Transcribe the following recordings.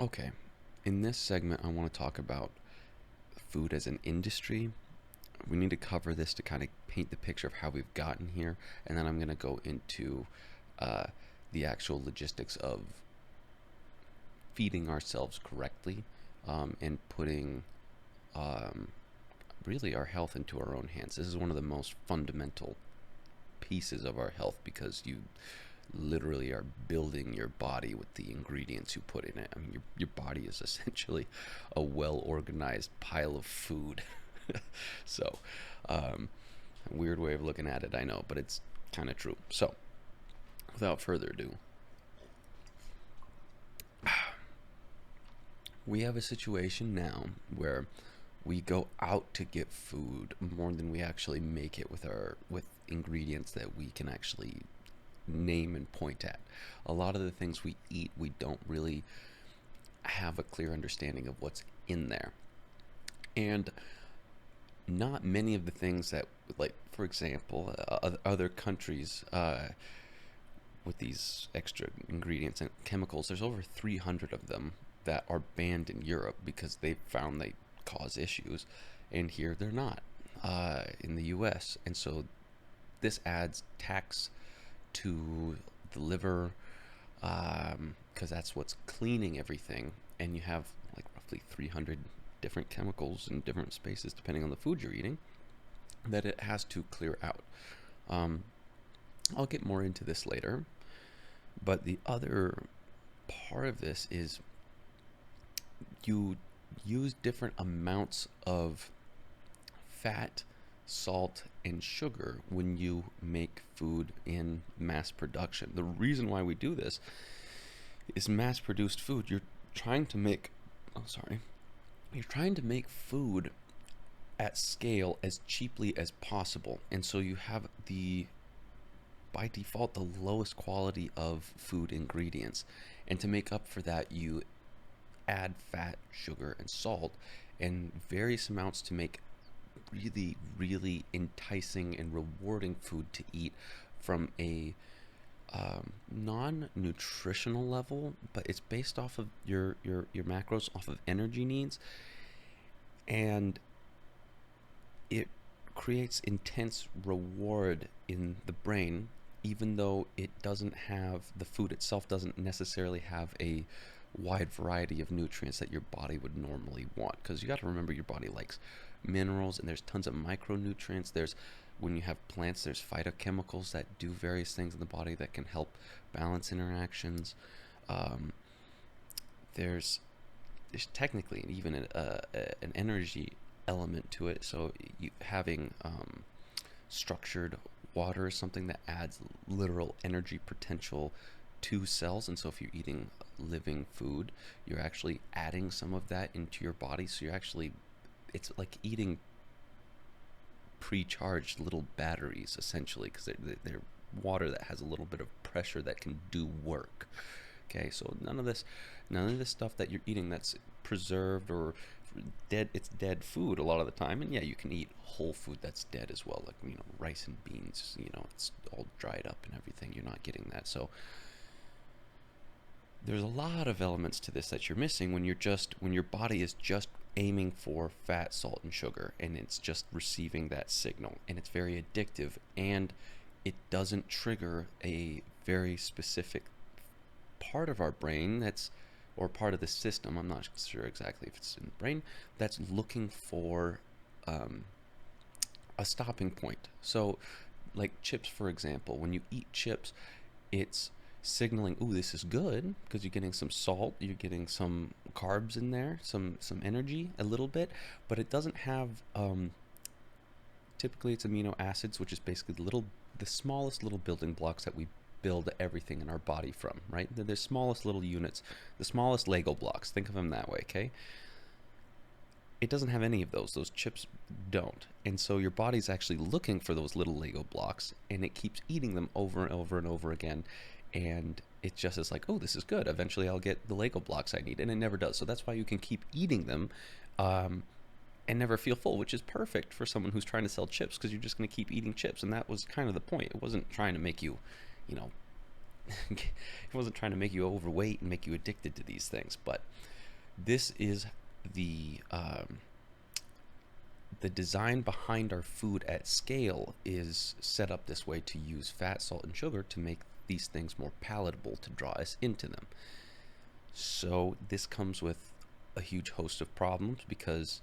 Okay, in this segment, I want to talk about food as an industry. We need to cover this to kind of paint the picture of how we've gotten here, and then I'm going to go into uh, the actual logistics of feeding ourselves correctly and putting um, really our health into our own hands. This is one of the most fundamental pieces of our health because you literally are building your body with the ingredients you put in it. I mean, your body is essentially a well organized pile of food. So, um, weird way of looking at it, I know, but it's kind of true. So, without further ado, we have a situation now where we go out to get food more than we actually make it with ingredients that we can actually name and point at. A lot of the things we eat, we don't really have a clear understanding of what's in there. And not many of the things that, like, for example, other countries with these extra ingredients and chemicals, there's over 300 of them that are banned in Europe because they found they cause issues. And here they're not in the US. And so this adds tax to the liver because that's what's cleaning everything. And you have like roughly 300 different chemicals in different spaces depending on the food you're eating that it has to clear out. Um, I'll get more into this later, but the other part of this is you use different amounts of fat, salt, and sugar when you make food in mass production. The reason why we do this is mass produced food. Trying to make, oh, sorry, you're trying to make food at scale as cheaply as possible. And so you have by default, the lowest quality of food ingredients. And to make up for that, you add fat, sugar, and salt in various amounts to make really, really enticing and rewarding food to eat from a non-nutritional level, but it's based off of your macros, off of energy needs, and it creates intense reward in the brain, even though the food itself doesn't necessarily have a wide variety of nutrients that your body would normally want. Because you got to remember, your body likes minerals, and there's tons of micronutrients. When you have plants, there's phytochemicals that do various things in the body that can help balance interactions. Um, there's technically even an energy element to it. So having structured water is something that adds literal energy potential to cells. And so if you're eating living food, you're actually adding some of that into your body. So it's like eating pre-charged little batteries essentially, because they're water that has a little bit of pressure that can do work. Okay, so none of this stuff that you're eating that's preserved or dead, it's dead food a lot of the time. And yeah, you can eat whole food that's dead as well, like rice and beans. It's all dried up and everything. You're not getting that. So there's a lot of elements to this that you're missing when your body is just aiming for fat, salt, and sugar, and it's just receiving that signal, and it's very addictive, and it doesn't trigger a very specific part of our brain or part of the system. I'm not sure exactly if it's in the brain that's looking for a stopping point. So, like chips, for example, when you eat chips, it's signaling, "Ooh, this is good," because you're getting some salt, you're getting some carbs in there, some energy, a little bit, but it doesn't have. Typically, it's amino acids, which is basically the smallest little building blocks that we build everything in our body from. Right? They're the smallest little units, the smallest Lego blocks. Think of them that way. Okay. It doesn't have any of those. Those chips don't. And so your body's actually looking for those little Lego blocks, and it keeps eating them over and over and over again. And it just is like, "Oh, this is good. Eventually I'll get the Lego blocks I need." And it never does. So that's why you can keep eating them and never feel full, which is perfect for someone who's trying to sell chips, because you're just going to keep eating chips. And that was kind of the point. It wasn't trying to make you, you know, He wasn't trying to make you overweight and make you addicted to these things. But this is the the design behind our food at scale is set up this way to use fat, salt, and sugar to make these things more palatable to draw us into them. So this comes with a huge host of problems because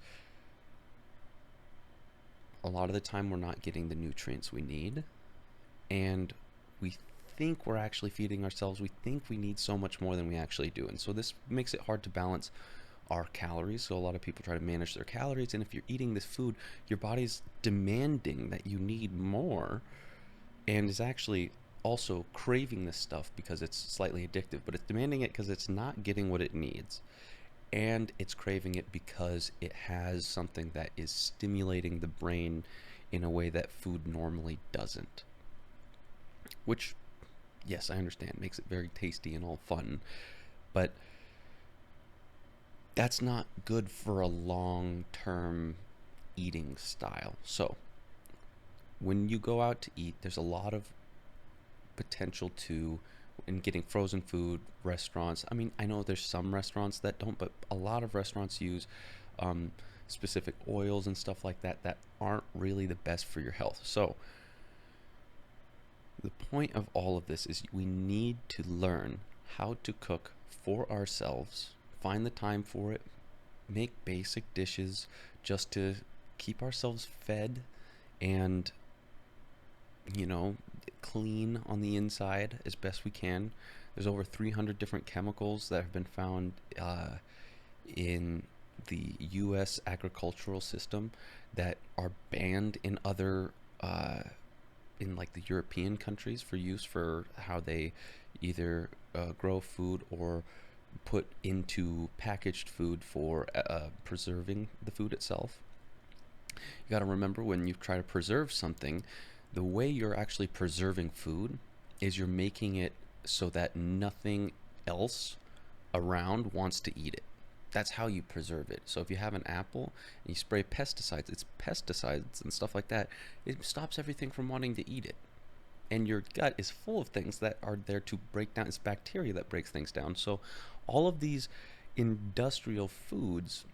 a lot of the time we're not getting the nutrients we need, and we think we're actually feeding ourselves. We think we need so much more than we actually do, and so this makes it hard to balance our calories. So a lot of people try to manage their calories, and if you're eating this food, your body's demanding that you need more, and is actually also craving this stuff because it's slightly addictive, but it's demanding it because it's not getting what it needs, and it's craving it because it has something that is stimulating the brain in a way that food normally doesn't. Which, yes, I understand, makes it very tasty and all fun, but that's not good for a long term eating style. So, when you go out to eat, there's a lot of potential to in getting frozen food restaurants. I mean, I know there's some restaurants that don't, but a lot of restaurants use um, specific oils and stuff like that that aren't really the best for your health. So the point of all of this is we need to learn how to cook for ourselves, find the time for it, make basic dishes just to keep ourselves fed and, you know, clean on the inside as best we can. There's over 300 different chemicals that have been found in the U.S. agricultural system that are banned in other, in like the European countries for use for how they either grow food or put into packaged food for preserving the food itself. You got to remember when you try to preserve something, the way you're actually preserving food is you're making it so that nothing else around wants to eat it. That's how you preserve it. So if you have an apple and you spray pesticides, it's pesticides and stuff like that. It stops everything from wanting to eat it. And your gut is full of things that are there to break down. It's bacteria that breaks things down. So all of these industrial foods,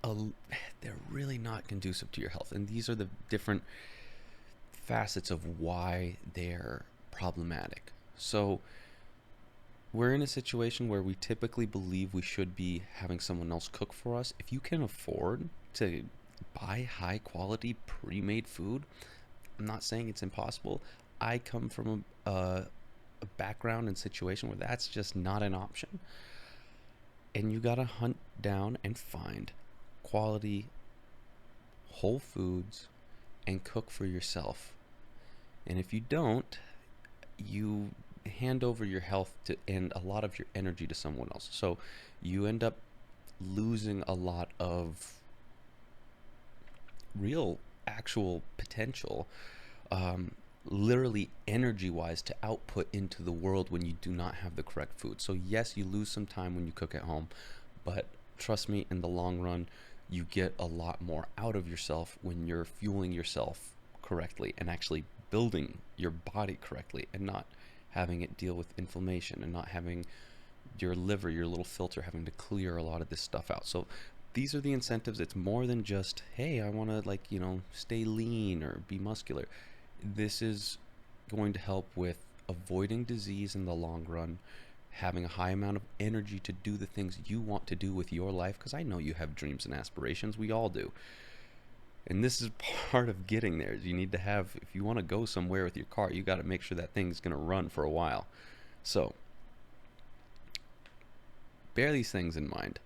they're really not conducive to your health. And these are the different facets of why they're problematic. So we're in a situation where we typically believe we should be having someone else cook for us. If you can afford to buy high quality pre-made food, I'm not saying it's impossible. I come from a background and situation where that's just not an option. And you gotta hunt down and find quality whole foods and cook for yourself. And if you don't, you hand over your health to and a lot of your energy to someone else. So you end up losing a lot of real actual potential, literally energy wise, to output into the world when you do not have the correct food. So yes, you lose some time when you cook at home, but trust me, in the long run you get a lot more out of yourself when you're fueling yourself correctly and actually building your body correctly, and not having it deal with inflammation and not having your liver, your little filter, having to clear a lot of this stuff out. So these are the incentives. It's more than just, hey, I want to, like, you know, stay lean or be muscular. This is going to help with avoiding disease in the long run, having a high amount of energy to do the things you want to do with your life, because I know you have dreams and aspirations. We all do. And this is part of getting there. You need to have, if you want to go somewhere with your car, you got to make sure that thing's going to run for a while. So bear these things in mind.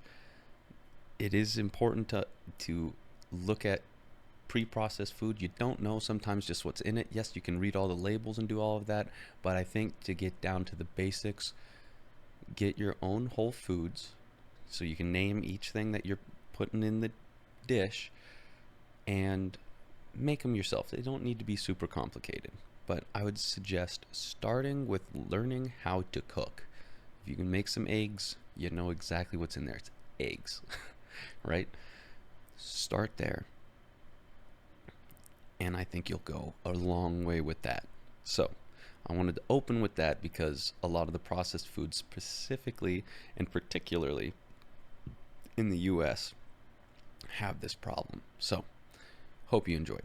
It is important to look at pre-processed food. You don't know sometimes just what's in it. Yes, you can read all the labels and do all of that, but I think to get down to the basics, get your own whole foods so you can name each thing that you're putting in the dish and make them yourself. They don't need to be super complicated, but I would suggest starting with learning how to cook. If you can make some eggs, you know exactly what's in there. It's eggs, right? Start there, and I think you'll go a long way with that. So I wanted to open with that because a lot of the processed foods, specifically and particularly in the US, have this problem. So, hope you enjoyed.